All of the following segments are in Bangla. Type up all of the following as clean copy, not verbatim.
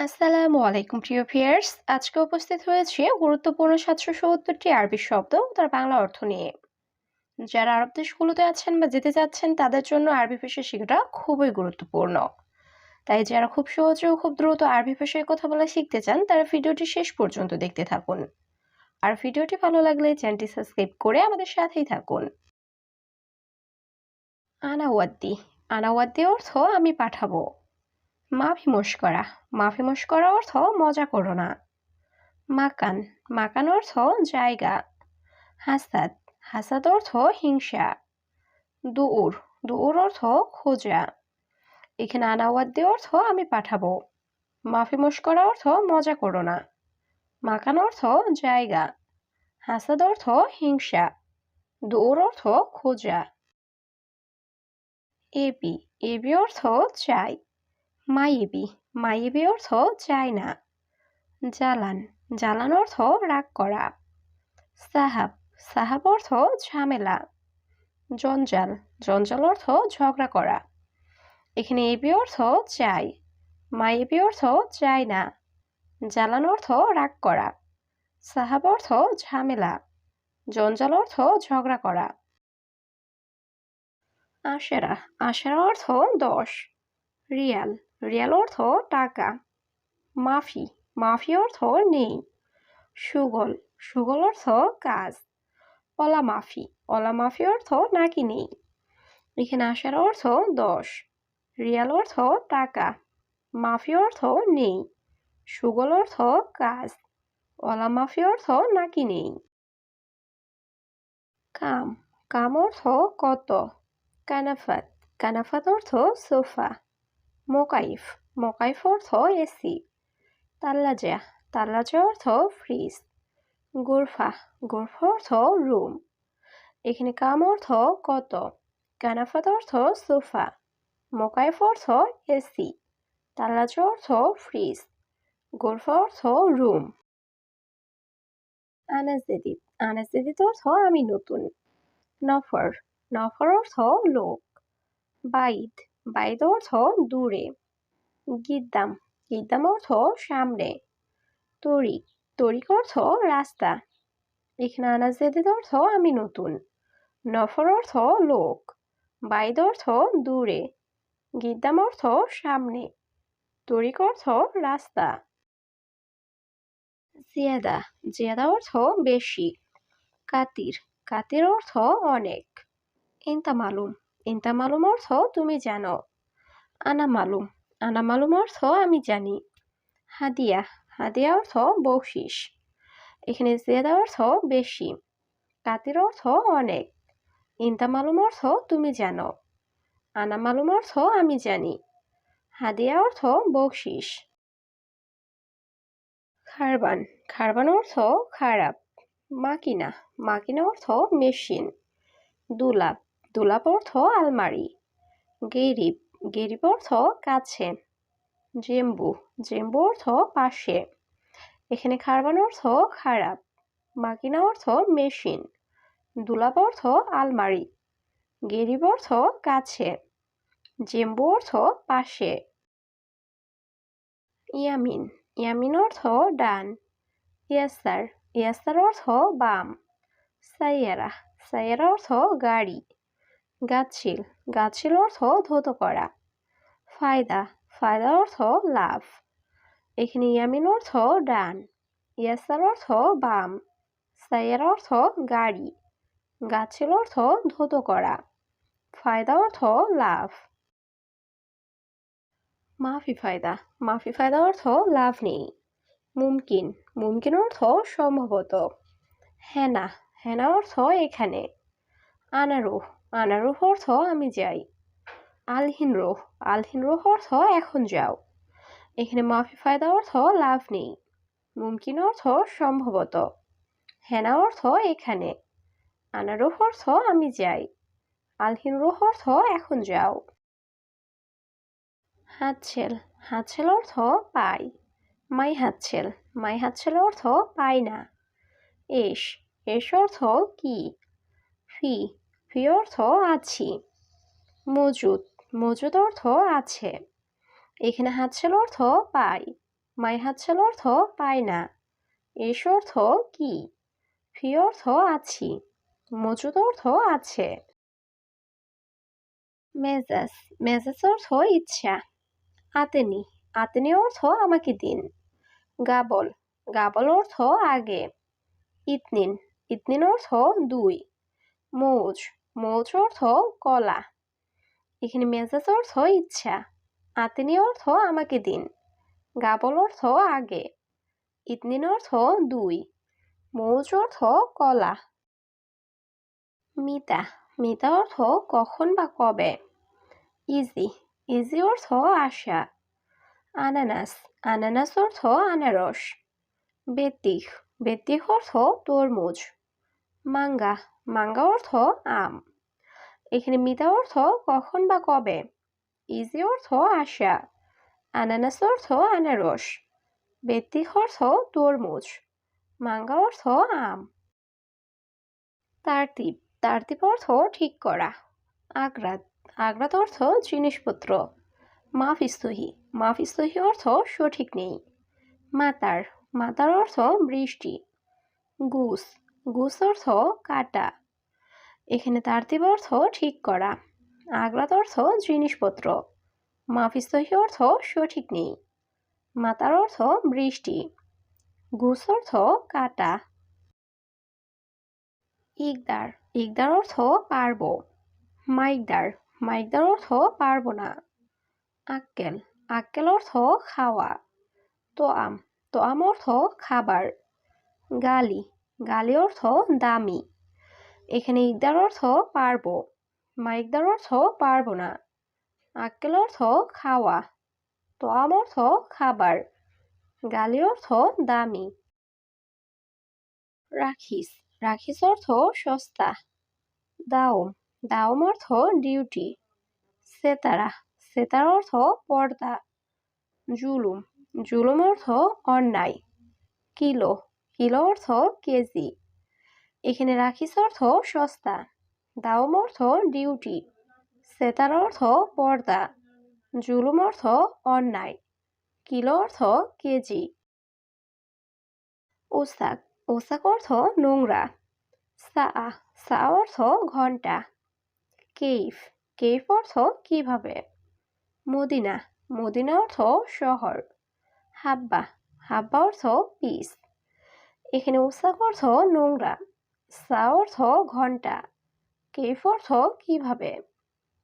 আসসালামু আলাইকুম প্রিয় ভিউয়ার্স, আজকে উপস্থিত হয়েছে গুরুত্বপূর্ণ 770টি আরবি শব্দ ও তার বাংলা অর্থ নিয়ে। যারা আরব দেশগুলোতে আছেন বা যেতে চাচ্ছেন তাদের জন্য আরবি ভাষা শেখাটা খুবই গুরুত্বপূর্ণ। তাই যারা খুব সহজে ও খুব দ্রুত আরবি ভাষায় কথা বলা শিখতে চান তারা ভিডিওটি শেষ পর্যন্ত দেখতে থাকুন। আর ভিডিওটি ভালো লাগলে চ্যানেলটি সাবস্ক্রাইব করে আমাদের সাথেই থাকুন। আনাওয়াদ্দি। আনাওয়াদ্দি অর্থ আমি পাঠাবো। মাফি মস্করা। মাফি মস্করা অর্থ মজা করো না। মাকান। মাকান অর্থ জায়গা। হাসাদ। হাসাদ অর্থ হিংসা। দুউর। দুউর অর্থ খোঁজা। এখানে আনাওয়াদ্দি অর্থ আমি পাঠাবো। মাফি মস্করা অর্থ মজা করো না। মাকান অর্থ জায়গা। হাসাদ অর্থ হিংসা। দুউর অর্থ খোঁজা। এবি। এবি অর্থ চাই। মাইবি। মাইবি অর্থ চাই না। জ্বালান। জ্বালান অর্থ রাগ করা। সাহাব। সাহাব অর্থ ঝামেলা। জঞ্জাল। জঞ্জাল অর্থ ঝগড়া করা। এখানে এবি অর্থ চাই। মাইবি অর্থ চাই না। জ্বালান অর্থ রাগ করা। সাহাব অর্থ ঝামেলা। জঞ্জাল অর্থ ঝগড়া করা। আশেরা। আশেরা অর্থ 10। রিয়াল। রিয়াল অর্থ টাকা। মাফি। মাফি অর্থ নেই। সুগল। সুগল অর্থ কাজ। অলা মাফি। অলা মাফি অর্থ নাকি নেই। এখানে আসার অর্থ 10। রিয়াল অর্থ টাকা। মাফি অর্থ নেই। সুগল অর্থ কাজ। অলা মাফি অর্থ নাকি নেই। কাম। কাম অর্থ কত। কানাফাত। কানাফাত অর্থ সোফা। মোকাইফ। মোকাইফ অর্থ এসি। তাল্লাজা। তাল্লাজা অর্থ ফ্রিজ। গোরফা। গোরফা অর্থ রুম। এখানে কাম অর্থ কত। কানাফাত অর্থ সোফা। মোকাইফ অর্থ এসি। তাল্লাজা অর্থ ফ্রিজ। গোরফা অর্থ রুম। আনাস জেদিদ। আনাস জেদিদ অর্থ আমি নতুন। নফর। নফর অর্থ লোক। বাইদ। বাইদ অর্থ দূরে। গিদ্দাম। গিদ্দাম অর্থ সামনে। তরিক। তরিক অর্থ রাস্তা। এখানে আনাস জেদিদ অর্থ আমি নতুন। নফর অর্থ লোক। বাইদ অর্থ দূরে। গিদ্দাম অর্থ সামনে। তরিক অর্থ রাস্তা। জিয়াদা। জিয়াদা অর্থ বেশি। কাতির। কাতির অর্থ অনেক। ইনতা মালুম। ইনতা মালুম অর্থ তুমি জানো। আনা মালুম। আনা মালুম অর্থ আমি জানি। হাদিয়া। হাদিয়া অর্থ বকশিস। এখানে জিয়াদা অর্থ বেশি। কাতির অর্থ অনেক। ইনতা মালুম অর্থ তুমি জানো। আনা মালুম অর্থ আমি জানি। হাদিয়া অর্থ বকশিস। খারবান। খারবান অর্থ খারাপ। মাকিনা। মাকিনা অর্থ মেশিন। দুলাপ। দুলাপ অর্থ আলমারি। গেরিব। গেরিব অর্থ কাছে। জেম্বু। জেম্বু অর্থ পাশে। এখানে খারবান অর্থ খারাপ। মাকিনা অর্থ মেশিন। দুলাপ অর্থ আলমারি। গেরিব অর্থ কাছে। জেম্বু অর্থ পাশে। ইয়ামিন। ইয়ামিন অর্থ ডান। ইয়াসার। ইয়াসার অর্থ বাম। সাইয়ারা। সাইয়ারা অর্থ গাড়ি। গাছিল। গাছিল অর্থ ধৌত করা। ফায়দা। ফায়দা অর্থ লাভ। এখানে ইয়ামিন অর্থ ডান। ইয়াসার অর্থ বাম। সাইয়ারা অর্থ গাড়ি। গাছিল অর্থ ধৌত করা। ফায়দা অর্থ লাভ। মাফি ফায়দা। মাফি ফায়দা অর্থ লাভ নেই। মুমকিন। মুমকিন অর্থ সম্ভবত। হেনা। হেনা অর্থ এখানে। আনারুহ। আনারুহ অর্থ আমি যাই। আলহিন রুহ। আলহিন রুহ অর্থ এখন যাও। এখানে মাফি ফায়দা অর্থ লাভ নেই। মুমকিন অর্থ সম্ভবত। হেনা অর্থ এখানে। আনারুহ অর্থ আমি যাই। আলহিন রুহ অর্থ এখন যাও। হাতছেল। হাতছেল অর্থ পাই। মাই হাতছেল। মাই হাতছেল অর্থ পাই না। এস। এস অর্থ কি। ফি। ফি অর্থ আছি। মজুদ। মজুদ অর্থ আছে। এখানে হাতছেল অর্থ পাই। মাই হাতছাল অর্থ পাই না। এস অর্থ কি। ফি অর্থ আছি। মজুদ অর্থ আছে। মেজাজ, মেজাজ অর্থ ইচ্ছা। আতেনি, আতেনি অর্থ আমাকে দিন। গাবল, গাবল অর্থ আগে। ইতনিন, ইতনিন অর্থ দুই। মৌজ, মৌজ অর্থ কলা। এখানে মেজাজ অর্থ ইচ্ছা, আতেনি অর্থ আমাকে দিন, গাবল অর্থ আগে, ইতনিন অর্থ দুই, মৌজ অর্থ কলা। মিতা, মিতা অর্থ কখন বা কবে। ইজি, ইজি অর্থ আশা। আনানাস, আনানাস অর্থ আনারস। বেতিক, বেতিক অর্থ তরমুজ। মাঙ্গা, মাঙ্গা অর্থ আম। এখানে মিতা অর্থ কখন বা কবে, ইজি অর্থ আশা, আনানাস অর্থ আনারস, বেতিক অর্থ তরমুজ, মাঙ্গা অর্থ আম। তারতিব, তারতিব অর্থ ঠিক করা। আগ্রাত, আগ্রাত অর্থ জিনিসপত্র। মাফিস্তহি, মাফিস্তহি অর্থ সঠিক নেই। মাতার, মাতার অর্থ বৃষ্টি। গুস, গুস অর্থ কাটা। এখানে তারতিব অর্থ ঠিক করা, আগ্রাত অর্থ জিনিসপত্র, মাফিস্তহি অর্থ সঠিক নেই, মাতার অর্থ বৃষ্টি, গুস অর্থ কাটা। ইকদার, ইকদার অর্থ পারবো। মাইকদার, মাইকদার অর্থ পারবো না। আক্কেল, আক্কেল অর্থ খাওয়া। তোয়াম, তোয়াম অর্থ খাবার। গালি, গালি অর্থ দামি। এখানে ইকদার অর্থ পারবো, মাইকদার অর্থ পারবো না, আক্কেল অর্থ খাওয়া, তোয়াম অর্থ খাবার, গালি অর্থ দামি। রাখিস, রাখিস অর্থ সস্তা। দাওম, দাওম অর্থ ডিউটি। সেতারা, সেতার অর্থ পর্দা। জুলুম, জুলুম অর্থ অন্যায়। কিলো, কিলো অর্থ কেজি। এখানে রাখিস অর্থ সস্তা, দাওম অর্থ ডিউটি, সেতার অর্থ পর্দা, জুলুম অর্থ অন্যায়, কিলো অর্থ কেজি। ওসাক, ওসাক অর্থ নোংরা। সা, সা অর্থ ঘন্টা। কেইফ, কেইফ অর্থ কিভাবে। মদিনা, মদিনা অর্থ শহর। হাব্বা, হাব্বা অর্থ পিস। এখানে ওসাক অর্থ নোংরা, সা অর্থ ঘন্টা, কেইফ অর্থ কিভাবে,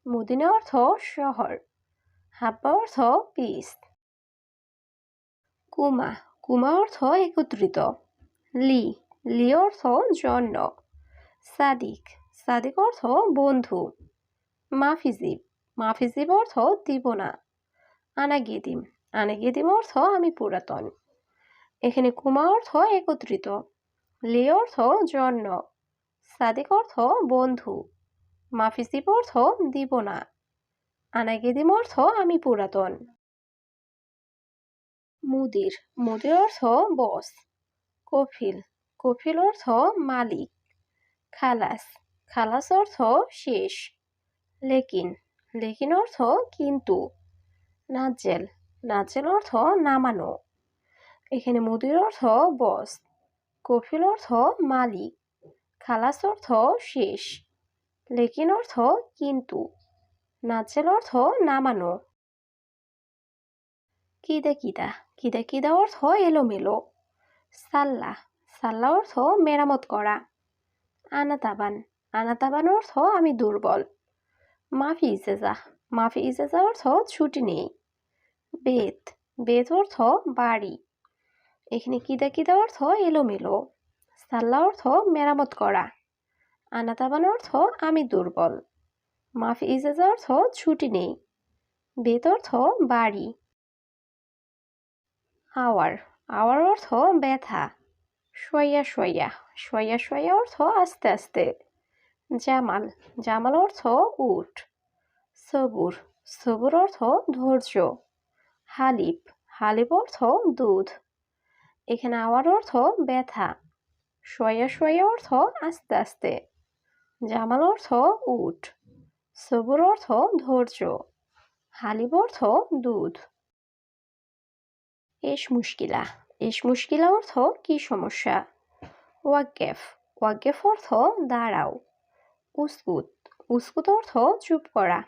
মদিনা অর্থ শহর, হাব্বা অর্থ পিস। কুমা, কুমা অর্থ একত্রিত। লি, লি অর্থ জন্য। সাদিক, সাদিক অর্থ বন্ধু। মাফিজিব, মাফিজিব অর্থ দিব না। আনাগেদিম, আনাগেদিম অর্থ আমি পুরাতন। এখানে কুমা অর্থ একত্রিত, লি অর্থ জন্য, সাদিক অর্থ বন্ধু, মাফিজিব অর্থ দিব না, আনাগেদিম অর্থ আমি পুরাতন। মুদির, মুদির অর্থ বস। কফিল, কফিল অর্থ মালিক। খালাস, খালাস অর্থ শেষ। লেকিন, লেকিন অর্থ কিন্তু। নাজেল, নাজেল অর্থ নামানো। এখানে মুদির অর্থ বস, কফিল অর্থ মালিক, খালাস অর্থ শেষ, লেকিন অর্থ কিন্তু, নাজেল অর্থ নামানো। কিদা কিদা, কিদা কিদা অর্থ এলোমেলো। সাল্লা, সাল্লা অর্থ মেরামত করা। আনাতাবান, আনাতাবান অর্থ আমি দুর্বল। মাফি ইজেজা, মাফি ইজেজা অর্থ ছুটি নেই। বেত, বেত অর্থ বাড়ি। এখানে কিদা কিদা অর্থ এলোমেলো, সাল্লা অর্থ মেরামত করা, আনাতাবান অর্থ আমি দুর্বল, মাফি ইজেজা অর্থ ছুটি নেই, বেত অর্থ বাড়ি। আওয়ার, আওয়ার অর্থ ব্যথা। শোয়া শোয়া, শোয়া শোয়া অর্থ আস্তে আস্তে। জামাল, জামাল অর্থ উট। সবুর, সবুর অর্থ ধৈর্য। হালিব, হালিব অর্থ দুধ। এখানে আওয়ার অর্থ ব্যথা, শোয়া শোয়া অর্থ আস্তে আস্তে, জামাল অর্থ উট, সবুর অর্থ ধৈর্য, হালিব অর্থ দুধ। এশ মুশকিলা। এশ মুশকিলা অর্থ কি সমস্যা? ওয়াক্কেফ। ওয়াক্কেফ অর্থ দাঁড়াও। উসকুত। উসকুত অর্থ চুপ করা।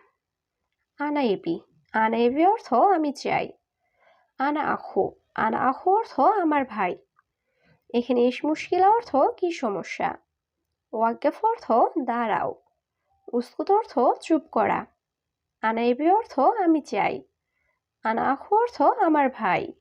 আনা এবি। আনা এবি অর্থ আমি চাই। আনা আখু। আনা আখু অর্থ আমার ভাই। এখানে এশ মুশকিলা অর্থ কি সমস্যা? ওয়াক্কেফ অর্থ দাঁড়াও। উসকুত অর্থ চুপ করা। আনা এবি অর্থ আমি চাই। আনা আখু অর্থ আমার ভাই।